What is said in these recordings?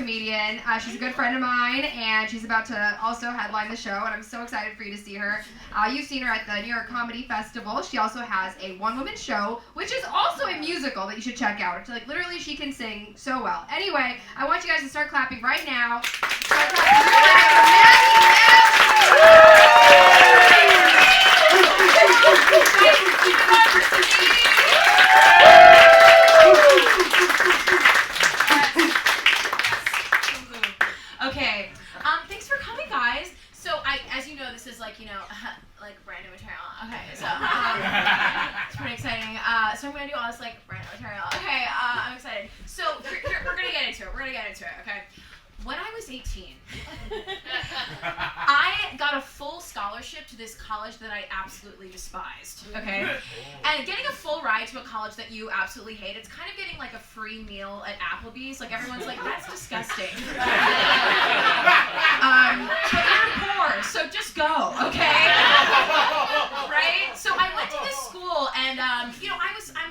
comedian. She's a good friend of mine, and she's about to also headline the show, and I'm so excited for you to see her. You've seen her at the New York Comedy Festival. She also has a one-woman show, which is also a musical that you should check out. It's like, literally, she can sing so well. Anyway, I want you guys to start clapping right now. Start clapping for Maggie Okay, thanks for coming, guys. So, as you know, this is like brand new material. Okay, so it's pretty exciting. So I'm gonna do all this like brand new material. Okay, I'm excited. So here, we're gonna get into it. Okay. When I was 18, I got a full scholarship to this college that I absolutely despised, okay? And getting a full ride to a college that you absolutely hate, it's kind of getting like a free meal at Applebee's. Like, everyone's like, that's disgusting. But you're poor, so just go, okay? Right? So I went to this school, and, I'm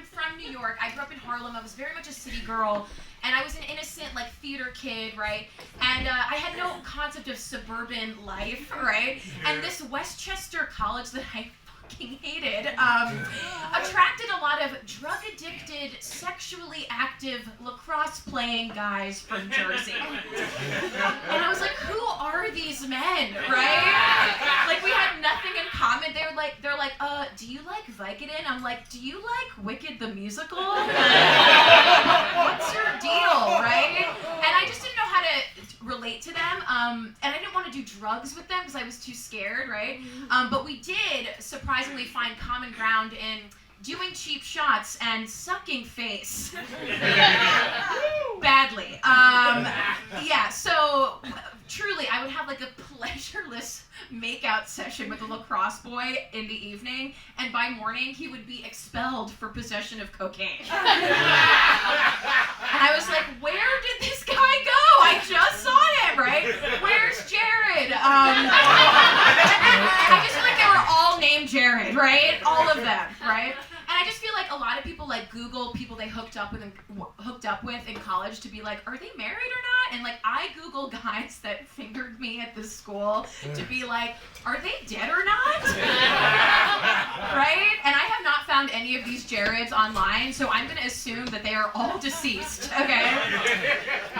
from New York. I grew up in Harlem. I was very much a city girl. And I was an innocent, like, theater kid, right? And I had no concept of suburban life, right? And this Westchester college that I fucking hated attracted a lot of drug-addicted, sexually active, lacrosse-playing guys from Jersey. And I was like, who are these men, right? Like, we had nothing in common. They're like, do you like Vicodin? I'm like, do you like Wicked the Musical? What's your deal, right? And I just didn't know how to relate to them, and I didn't want to do drugs with them because I was too scared, right? But we did surprisingly find common ground in doing cheap shots and sucking face. Badly. Yeah, so truly, I would have like a pleasureless makeout session with a lacrosse boy in the evening, and by morning he would be expelled for possession of cocaine. And I was like, where did this guy go? I just saw him, right? Where's Jared? I just feel like they were all named Jared, right? All of them, right? And I just feel like a lot of people like Google people they hooked up with in college to be like, are they married or not? And like, I Google guys that fingered me at this school to be like, are they dead or not? Right? And I have not found any of these Jareds online, so I'm gonna assume that they are all deceased. Okay.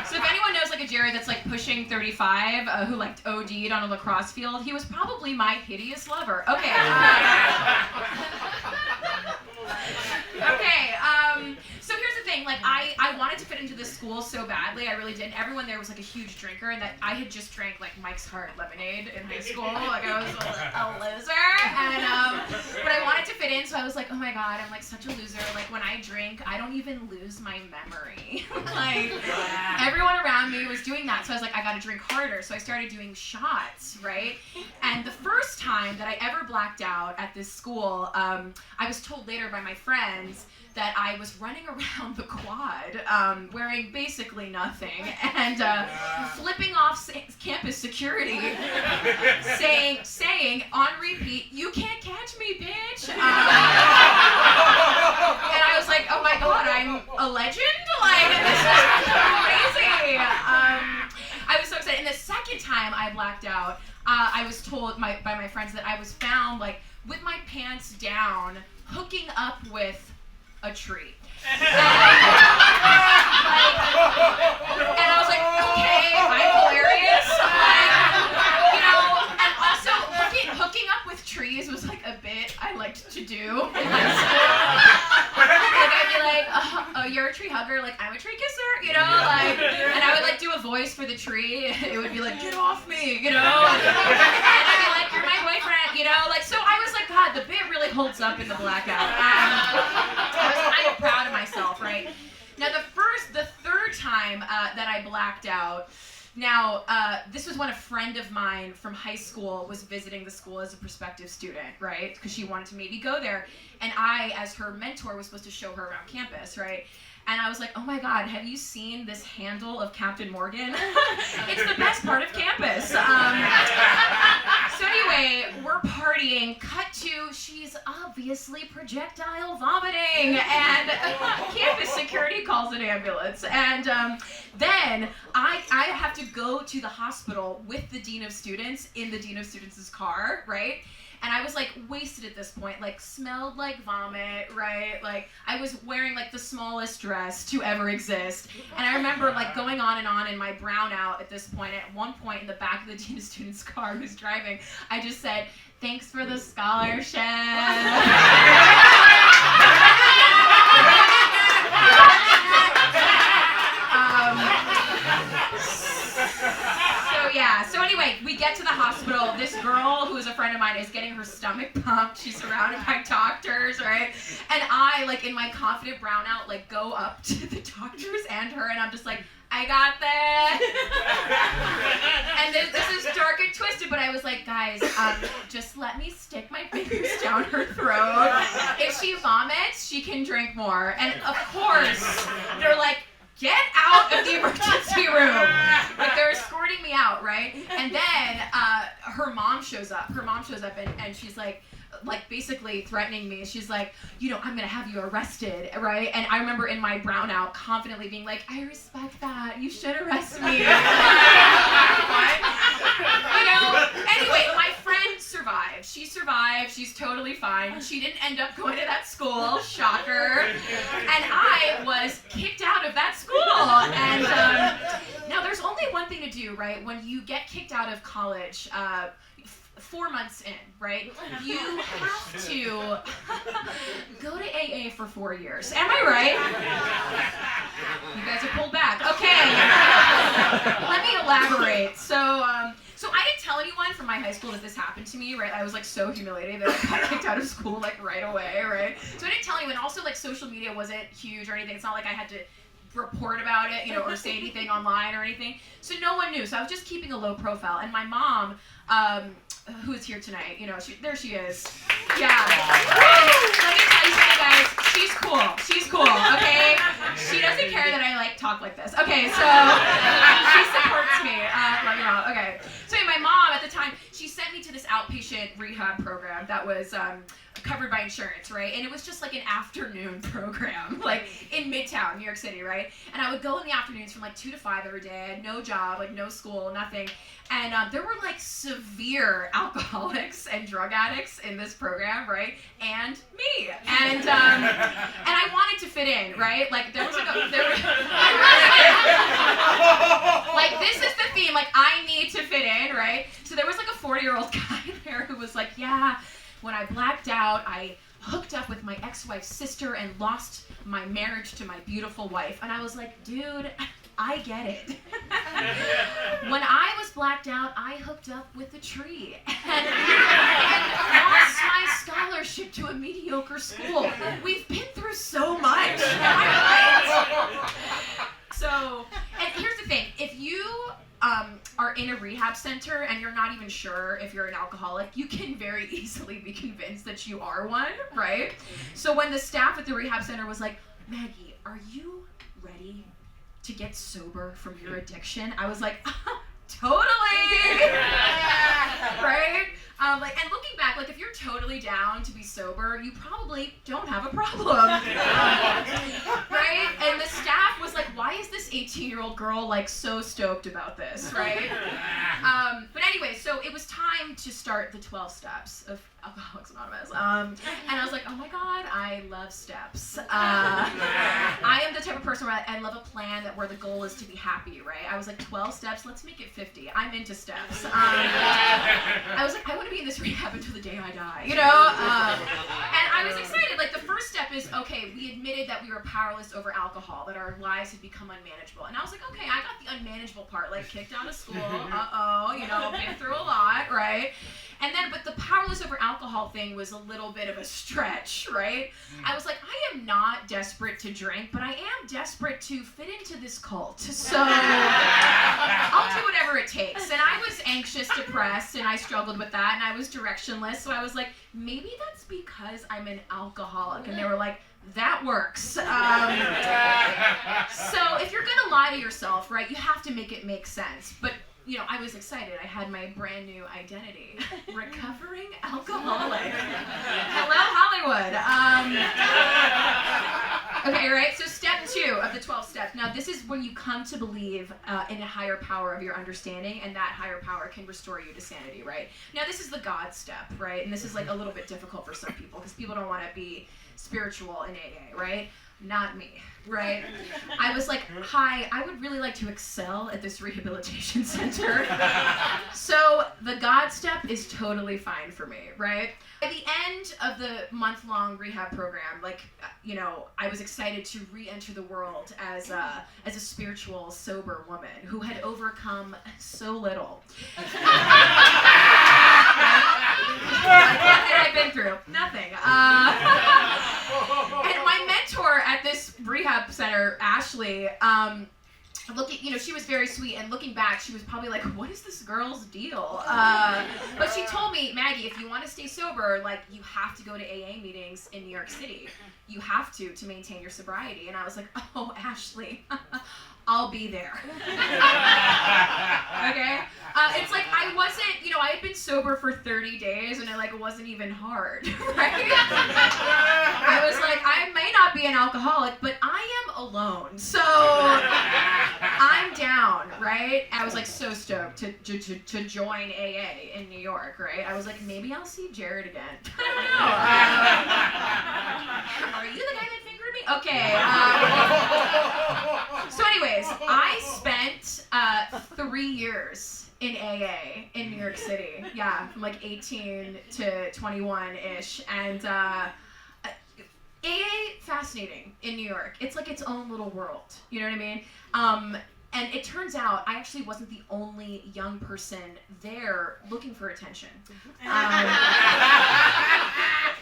So if anyone knows like a Jared that's like pushing 35 who like OD'd on a lacrosse field, he was probably my hideous lover. Okay. Okay, so here's the thing, like, I wanted to fit into this school so badly, I really did. Everyone there was, like, a huge drinker, and that I had just drank, like, Mike's Hard Lemonade in high school, like, I was a loser, and, but I wanted to fit in, so I was like, oh my god, I'm, like, such a loser, like, when I drink, I don't even lose my memory, like, everyone around me was doing that, so I was like, I gotta drink harder, so I started doing shots, right, and the first time that I ever blacked out at this school, I was told later by my friends that I was running around the quad wearing basically nothing and flipping off campus security saying on repeat, you can't catch me, bitch. And I was like, oh my god, I'm a legend? Like, this is crazy. I was so excited. And the second time I blacked out, I was told by my friends that I was found like with my pants down, hooking up with a tree. And I was like, okay, I'm hilarious. Like, and also hooking up with trees was like a bit I liked to do in high school. Like I'd be like, oh, you're a tree hugger, like I'm a tree kisser, like, and I would like do a voice for the tree. It would be like, get off me, and I'd be like, you're my boyfriend, like, so I was like, God, the bit really holds up in the blackout. I was kind of proud of myself, right? Now the third time that I blacked out, now this was when a friend of mine from high school was visiting the school as a prospective student, right? Because she wanted to maybe go there, and I, as her mentor, was supposed to show her around campus, right? And I was like, oh my god, have you seen this handle of Captain Morgan? It's the best part of campus. So anyway, we're partying. Cut to, she's obviously projectile vomiting, and campus security calls an ambulance. And then I have to go to the hospital with the dean of students in the dean of students' car, right? And I was like wasted at this point, like smelled like vomit, right? Like I was wearing like the smallest dress to ever exist. And I remember like going on in my brownout at this point. At one point in the back of the dean of students' car who's driving, I just said, "Thanks for the scholarship." So anyway, we get to the hospital. This girl, who is a friend of mine, is getting her stomach pumped. She's surrounded by doctors, right? And I, like in my confident brownout, like go up to the doctors and her, and I'm just like, "I got this." And this is dark and twisted, but I was like, "Guys, just let me stick my fingers down her throat. If she vomits, she can drink more." And of course, they're like, "Get out of the emergency room." Like they're escorting me out, right? And then her mom shows up. And she's like basically threatening me. She's like, "I'm gonna have you arrested," right? And I remember in my brownout confidently being like, "I respect that. You should arrest me." Anyway, my friend survived. She survived. She's totally fine. She didn't end up going to that school. Shocker. And I was kicked out of that school. And now there's only one thing to do, right? When you get kicked out of college, 4 months in, right? You have to go to AA for 4 years. Am I right? You guys are pulled back. Okay. Let me elaborate. So I didn't tell anyone from my high school that this happened to me, right? I was like so humiliated that I got kicked out of school like right away, right? So I didn't tell anyone. Also, like social media wasn't huge or anything. It's not like I had to report about it, or say anything online or anything. So no one knew. So I was just keeping a low profile. And my mom, who is here tonight, there she is. Yeah. Let me tell you something, guys. She's cool, okay? She doesn't care that I talk like this. Okay, so she supports me. Let me know. Okay. So my mom at the time, she sent me to this outpatient rehab program that was covered by insurance, right? And it was just like an afternoon program, like in Midtown, New York City, right? And I would go in the afternoons from 2 to 5 every day. I had no job, no school, nothing. And there were severe alcoholics and drug addicts in this program, right? And me. And I wanted to fit in, right? There was this is the theme, I need to fit in, right? So there was a 40-year-old guy there who was like, "Yeah, when I blacked out, I hooked up with my ex-wife's sister and lost my marriage to my beautiful wife." And I was like, "Dude, I get it. When I was blacked out, I hooked up with a tree and lost my scholarship to a mediocre school. We've been through so much." Am I right? So, and here's the thing. If you are in a rehab center and you're not even sure if you're an alcoholic, you can very easily be convinced that you are one, right? So when the staff at the rehab center was like, "Maggie, are you ready to get sober from your addiction?" I was like, "Totally." Right? And looking back, if you're totally down to be sober, you probably don't have a problem. Right? And the staff was like, "Why is this 18-year-old girl so stoked about this?" Right? But anyway, so it was time to start the 12 steps of Alcoholics Anonymous. And I was like, "Oh my God, I love steps." I am the type of person where I love a plan where the goal is to be happy, right? I was like, 12 steps, let's make it 50. I'm into steps. I was like, I want to be in this rehab until the day I die, And I was excited. The first step is, okay, we admitted that we were powerless over alcohol, that our lives had become unmanageable. And I was like, okay, I got the unmanageable part, kicked out of school, been through a lot, right? And then, but the powerless over alcohol thing was a little bit of a stretch, right? I was like, I am not desperate to drink, but I am desperate to fit into this cult. So I'll do whatever it takes. And I was anxious, depressed, and I struggled with that, and I was directionless. So I was like, maybe that's because I'm an alcoholic. And they were like, that works. So if you're gonna lie to yourself, right, you have to make it make sense. But I was excited. I had my brand new identity. Recovering alcoholic. Hello, Hollywood. Okay, right? So step 2 of the 12 steps. Now, this is when you come to believe in a higher power of your understanding, and that higher power can restore you to sanity, right? Now, this is the God step, right? And this is like a little bit difficult for some people because people don't want to be spiritual in AA, right? Not me, right? I was like, hi, I would really like to excel at this rehabilitation center. So the God step is totally fine for me, right? At the end of the month-long rehab program, I was excited to re-enter the world as a spiritual, sober woman who had overcome so little. What had I been through? Nothing. And my mentor at this rehab center, Ashley, she was very sweet, and looking back, she was probably like, what is this girl's deal? But she told me, Maggie, if you want to stay sober, you have to go to AA meetings in New York City. You have to maintain your sobriety. And I was like, oh, Ashley, I'll be there. Okay? It's like I wasn't, I had been sober for 30 days and it wasn't even hard, right? I was like, I may not be an alcoholic, but I am alone. So I'm down, right? I was so stoked to join AA in New York, right? I was like, maybe I'll see Jared again. I don't know. Are you the guy that fingered me? Okay. So anyways, I spent 3 years in AA in New York City. Yeah, from 18 to 21-ish. And AA, fascinating in New York. It's its own little world. You know what I mean? And it turns out I actually wasn't the only young person there looking for attention.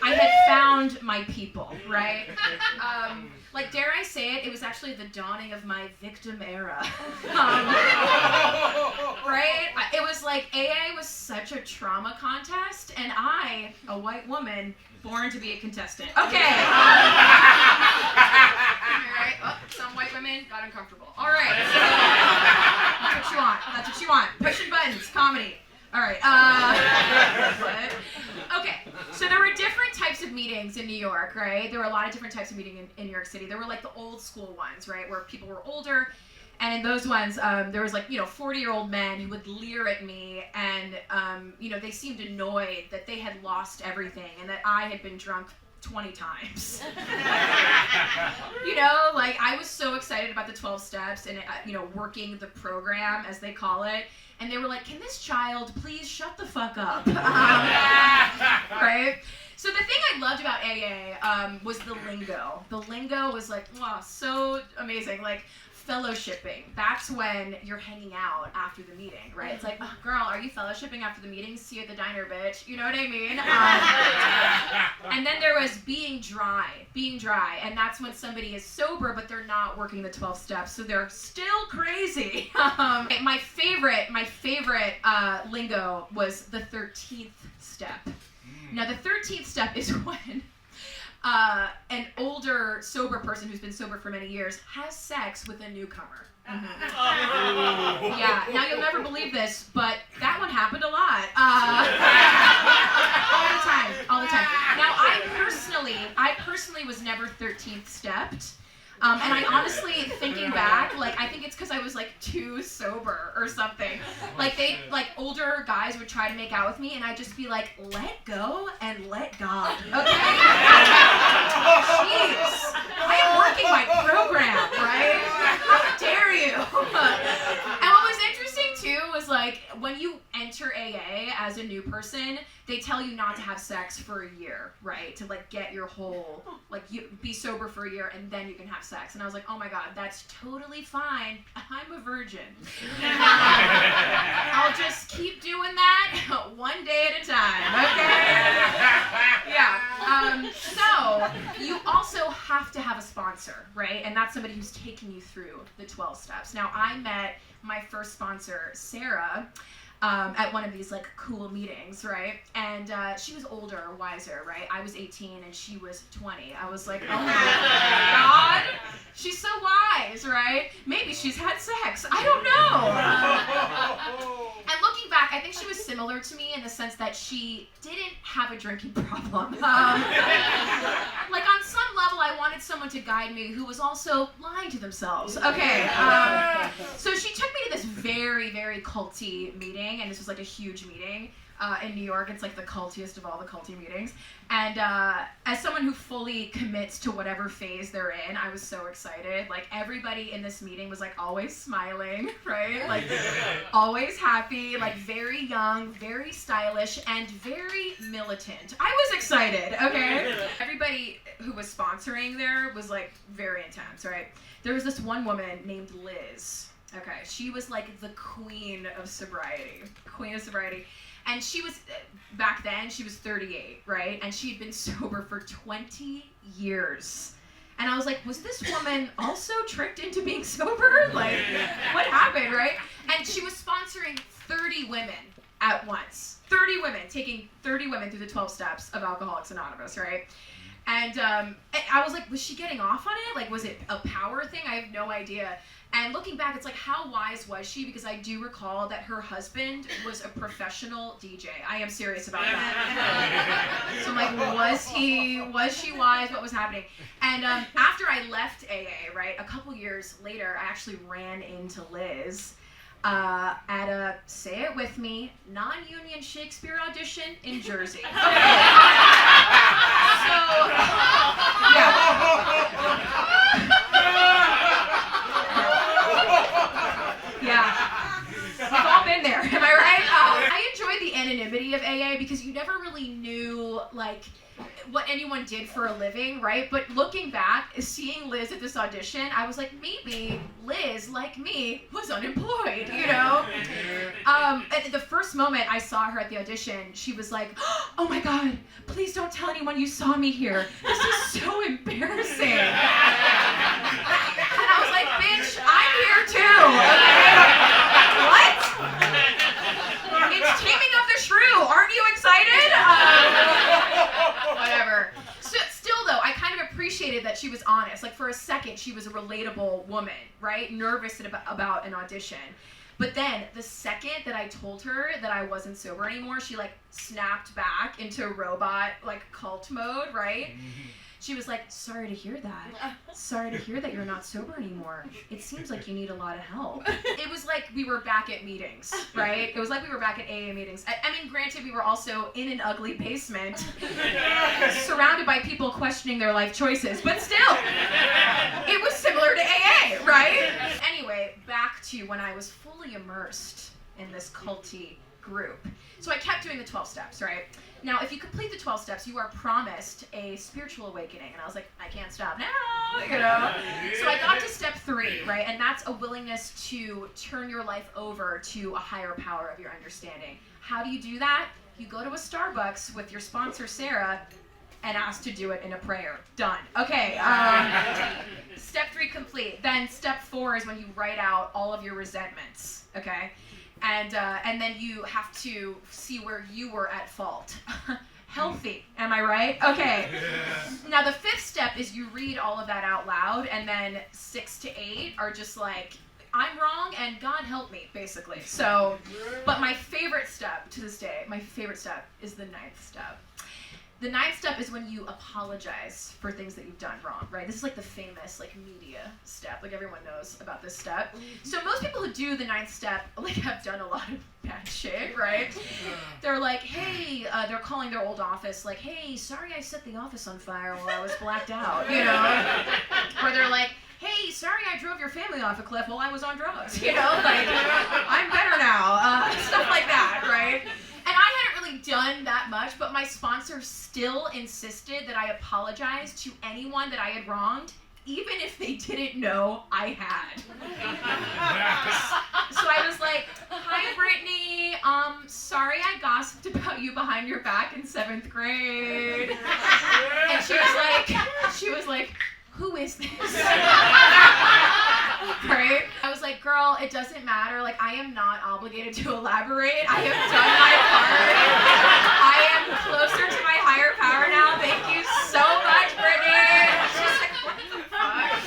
I had found my people, right? Dare I say it, it was actually the dawning of my victim era. Right? It was AA was such a trauma contest, and I, a white woman, born to be a contestant. Okay. Alright, some white women got uncomfortable. Alright. That's what you want. That's what you want. Pushing buttons, comedy. Alright. Okay, so there were different types of meetings in New York, right? There were a lot of different types of meetings in New York City. There were the old school ones, right, where people were older, and in those ones, there was 40-year-old men who would leer at me, and they seemed annoyed that they had lost everything and that I had been drunk 20 times. I was so excited about the 12 steps and working the program, as they call it. And they were like, can this child please shut the fuck up? Right? So the thing I loved about AA was the lingo. The lingo was wow, so amazing. Fellowshipping. That's when you're hanging out after the meeting, right? It's like, oh, girl, are you fellowshipping after the meeting? See you at the diner, bitch. You know what I mean? And then there was being dry. And that's when somebody is sober, but they're not working the 12 steps, so they're still crazy. My favorite lingo was the 13th step. Now, the 13th step is when an older sober person who's been sober for many years has sex with a newcomer. Mm-hmm. Yeah, now you'll never believe this, but that one happened a lot. All the time. Now, I personally was never 13th stepped. And I honestly, thinking back, I think it's because I was too sober or something. Older guys would try to make out with me, and I'd just be like, let go and let God, okay? Jeez, I am working my program, right? How dare you? And what was interesting too was when you enter AA as a new person, they tell you not to have sex for a year, right? To get your whole, you be sober for a year and then you can have sex. And I was like, oh my God, that's totally fine. I'm a virgin. I'll just keep doing that one day at a time, okay? Yeah. So you also have to have a sponsor, right? And that's somebody who's taking you through the 12 steps. Now, I met my first sponsor, Sarah, at one of these cool meetings, right? And she was older, wiser, right? I was 18 and she was 20. I was like, oh my God, she's so wise, right? Maybe she's had sex. I don't know. she was similar to me in the sense that she didn't have a drinking problem. Like on some level, I wanted someone to guide me who was also lying to themselves. Okay. So she took me to this very, very culty meeting, and this was like a huge meeting. In New York, it's like the cultiest of all the culty meetings. And as someone who fully commits to whatever phase they're in, I was so excited. Like everybody in this meeting was like always smiling, right? Like always happy, like very young, very stylish, and very militant. I was excited, okay? Everybody who was sponsoring there was like very intense, right? There was this one woman named Liz. Okay, she was like the queen of sobriety. Queen of sobriety. And she was, back then, she was 38, right? And she'd been sober for 20 years. And I was like, was this woman also tricked into being sober? Like, what happened, right? And she was sponsoring 30 women at once. 30 women, taking 30 women through the 12 steps of Alcoholics Anonymous, right? And I was like, was she getting off on it? Like, was it a power thing? I have no idea. And looking back, it's like, how wise was she? Because I do recall that her husband was a professional DJ. I am serious about that. So I'm like, was she wise? What was happening? And after I left AA, right, a couple years later, I actually ran into Liz at a, say it with me, non-union Shakespeare audition in Jersey. Okay. So, yeah, we've all been there, am I right? I enjoyed the anonymity of AA because you never really knew, like, what anyone did for a living, right? But looking back, seeing Liz at this audition, I was like, maybe Liz, like me, was unemployed, you know? And the first moment I saw her at the audition, she was like, oh my God, please don't tell anyone you saw me here. This is so embarrassing. And I was like, bitch, I'm here too, okay? What? It's Taming of the Shrew. Aren't you excited? Whatever. So, still though, I kind of appreciated that she was honest. Like for a second, she was a relatable woman, right? Nervous about an audition. But then the second that I told her that I wasn't sober anymore, she like snapped back into robot like cult mode, right? She was like, sorry to hear that. Sorry to hear that you're not sober anymore. It seems like you need a lot of help. It was like we were back at meetings, right? It was like we were back at AA meetings. I mean, granted, we were also in an ugly basement, surrounded by people questioning their life choices, but still, it was similar to AA, right? Anyway, back to when I was fully immersed in this culty group. So I kept doing the 12 steps, right? Now, if you complete the 12 steps, you are promised a spiritual awakening. And I was like, I can't stop now, you know? So I got to step 3, right? And that's a willingness to turn your life over to a higher power of your understanding. How do you do that? You go to a Starbucks with your sponsor, Sarah, and ask to do it in a prayer. Done. Okay. Step 3 complete. Then step 4 is when you write out all of your resentments, okay? And then you have to see where you were at fault. Healthy, am I right? Okay. Now the 5th step is you read all of that out loud, and then 6 to 8 are just like, I'm wrong and God help me, basically. So, but my favorite step to this day, my favorite step is the 9th step. The 9th step is when you apologize for things that you've done wrong, right? This is like the famous like media step. Like everyone knows about this step. So most people who do the 9th step like have done a lot of bad shit, right? They're like, hey, they're calling their old office like, hey, sorry I set the office on fire while I was blacked out, you know? Or they're like, hey, sorry I drove your family off a cliff while I was on drugs, you know? Like, I'm better now. Stuff like that, right? And I hadn't really done that much, but my sponsor still insisted that I apologize to anyone that I had wronged, even if they didn't know I had. So I was like, hi, Brittany. Sorry I gossiped about you behind your back in 7th grade. And she was like, who is this? Right? I was like, girl, it doesn't matter. Like, I am not obligated to elaborate. I have done my part. I am closer to my higher power now. Thank you so much, Brittany. She's like, what the fuck?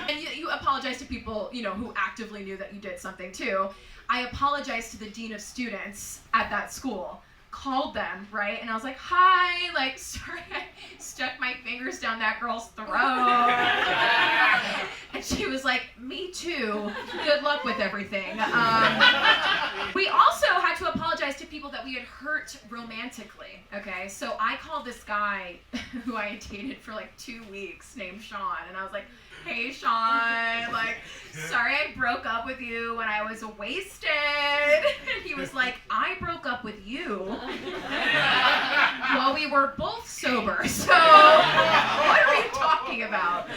And you apologize to people, who actively knew that you did something too. I apologized to the dean of students at that school, called them, right? And I was like, hi, like, sorry, I stuck my fingers down that girl's throat. And she was like, me too. Good luck with everything. We also had to apologize to people that we had hurt romantically, okay? So I called this guy who I had dated for like 2 weeks named Sean, and I was like, hey Sean, like, sorry I broke up with you when I was wasted. And he was like, I broke up with you while we were both sober, so what are you talking about?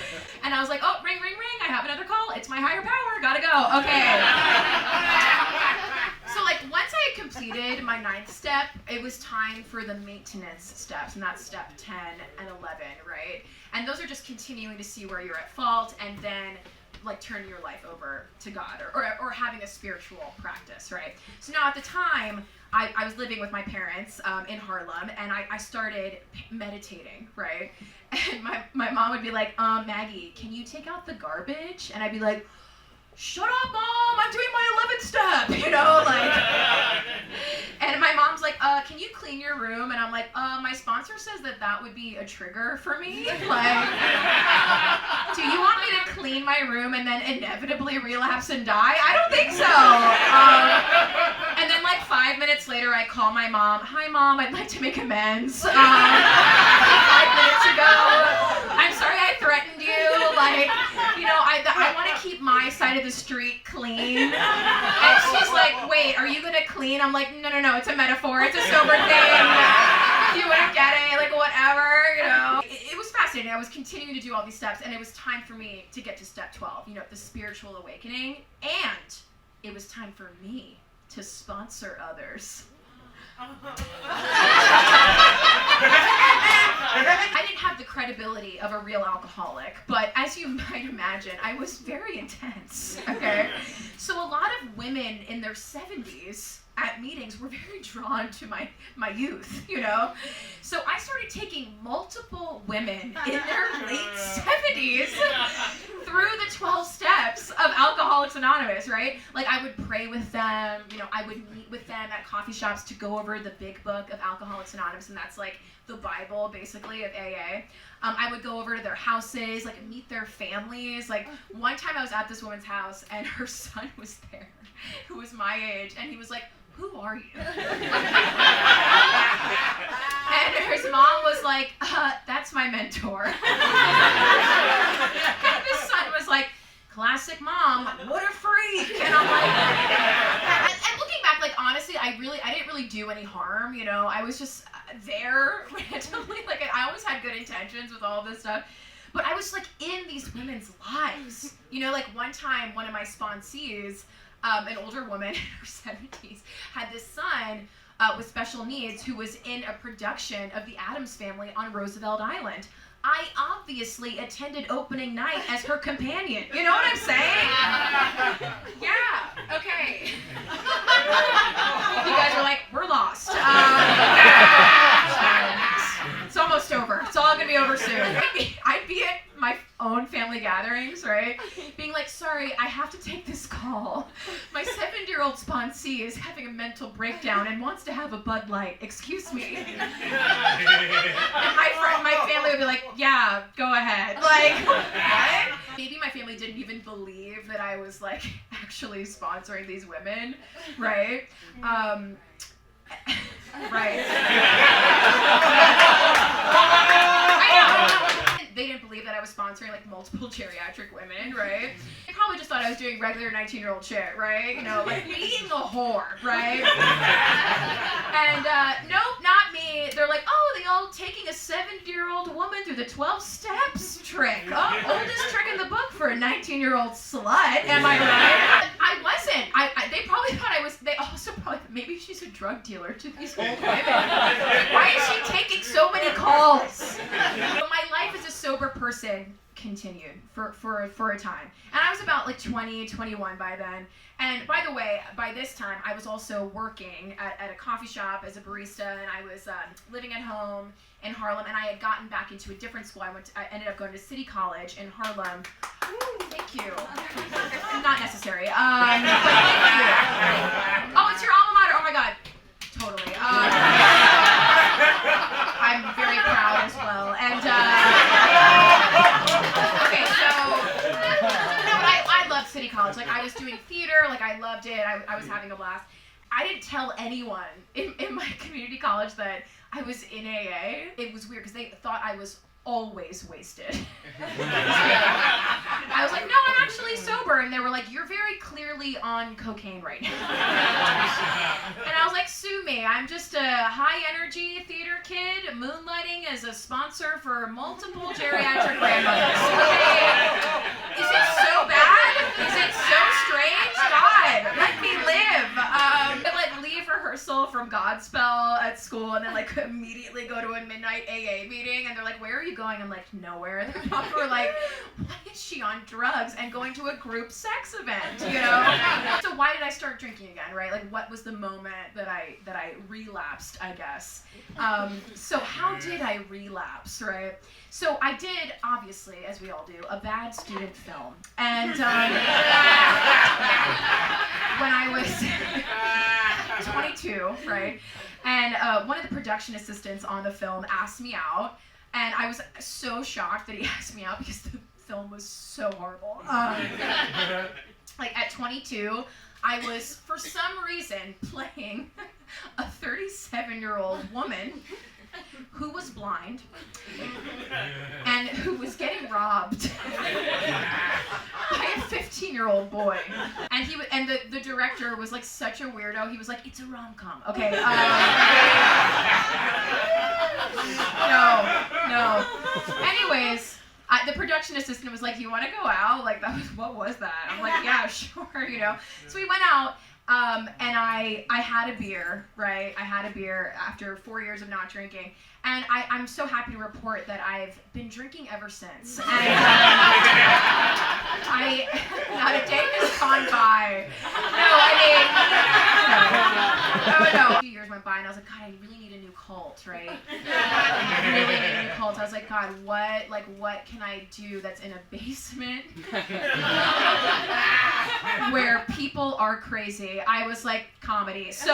And I was like, oh, ring, ring, ring, I have another call, it's my higher power, gotta go, okay. So like once I had completed my 9th step, it was time for the maintenance steps, and that's step 10 and 11, right? And those are just continuing to see where you're at fault and then like turning your life over to God or having a spiritual practice, right? So now at the time, I was living with my parents in Harlem, and I started meditating, right? And my mom would be like, Maggie, can you take out the garbage? And I'd be like, shut up, Mom, I'm doing my 11th step, like. And my mom's like, can you clean your room? And I'm like, my sponsor says that would be a trigger for me. Like, do you want me to clean my room and then inevitably relapse and die? I don't think so. And then like 5 minutes later, I call my mom. Hi, Mom, I'd like to make amends. 5 minutes ago, I'm sorry I threatened you. Like, I want to keep my side of the street clean. And she's like, wait, are you going to clean? I'm like, no, it's a metaphor. It's a sober thing. You wouldn't get it, like whatever, It was fascinating. I was continuing to do all these steps, and it was time for me to get to step 12, the spiritual awakening. And it was time for me to sponsor others. I didn't have the credibility of a real alcoholic, but as you might imagine, I was very intense, okay? So a lot of women in their 70s at meetings were very drawn to my youth, So I started taking multiple women in their late 70s through the 12 steps of Alcoholics Anonymous, right? Like I would pray with them, I would meet with them at coffee shops to go over the big book of Alcoholics Anonymous, and that's like the Bible, basically, of AA. I would go over to their houses, like meet their families. Like one time I was at this woman's house, and her son was there, who was my age, and he was like, who are you? And his mom was like, that's my mentor. And his son was like, classic mom, what a freak. And I'm like, and looking back, like honestly, I didn't really do any harm, I was just there randomly. Like I always had good intentions with all of this stuff, but I was like in these women's lives. Like one time, one of my sponsees, an older woman in her 70s, had this son with special needs who was in a production of The Addams Family on Roosevelt Island. I obviously attended opening night as her companion. You know what I'm saying? Yeah, okay. You guys are like, we're lost. It's almost over. It's all gonna be over soon. I'd be at my own family gatherings, right? Being like, sorry, I have to take this call. My 70-year-old sponsee is having a mental breakdown and wants to have a Bud Light. Excuse me. And my family would be like, yeah, go ahead. Like, what? Maybe my family didn't even believe that I was like actually sponsoring these women, right? Right. They didn't believe that I was sponsoring like multiple geriatric women, right? They probably just thought I was doing regular 19-year-old shit, right? Like being a whore, right? And nope, not me. They're like, oh, the old taking a 70-year-old woman through the 12 steps trick. Oh, oldest trick in the book for a 19-year-old slut. Am I right? I wasn't. They probably thought I was. They also probably maybe she's a drug dealer to these old women. Why is she taking so many calls? But my life as a sober person continued for a time. And I was about like 20, 21 by then. And by the way, by this time, I was also working at a coffee shop as a barista, and I was living at home in Harlem, and I had gotten back into a different school. I ended up going to City College in Harlem, Thank you. Not necessary. But thank you. Oh, it's your alma mater. Oh my God. Totally. I'm very proud as well. And okay, so no, but I loved City College. Like I was doing theater. Like I loved it. I was having a blast. I didn't tell anyone in my community college that I was in AA. It was weird because they thought I was always wasted. I was like, no, I'm actually sober. And they were like, you're very clearly on cocaine right now. And I was like, sue me. I'm just a high energy theater kid moonlighting as a sponsor for multiple geriatric grandmothers. Okay? Is it so bad? Is it so strange? God, let me live. I like leave rehearsal from Godspell at school and then like immediately go to a midnight AA meeting and they're like, where are you going? I'm like, nowhere. They're like, why is she on drugs and going to a group sex event, you know? So why did I start drinking again, right? Like what was the moment that I relapsed, I guess? So how did I relapse, right? So I did, obviously, as we all do, a bad student film. And when I was 22, right? And one of the production assistants on the film asked me out. And I was so shocked that he asked me out because the film was so horrible. Like at 22, I was, for some reason, playing a 37-year-old woman who was blind and who was getting robbed by a 15-year-old boy. And the director was like such a weirdo. He was like, it's a rom-com. Okay. No. Anyways, the production assistant was like, you want to go out? Like, what was that? I'm like, yeah, sure, you know. So we went out, and I had a beer, right? I had a beer after 4 years of not drinking. And I'm so happy to report that I've been drinking ever since. And not a day has gone by. No. A few years went by and I was like, God, I really need a new cult, right? I really need a new cult. I was like, God, what can I do that's in a basement where people are crazy? I was like, comedy. So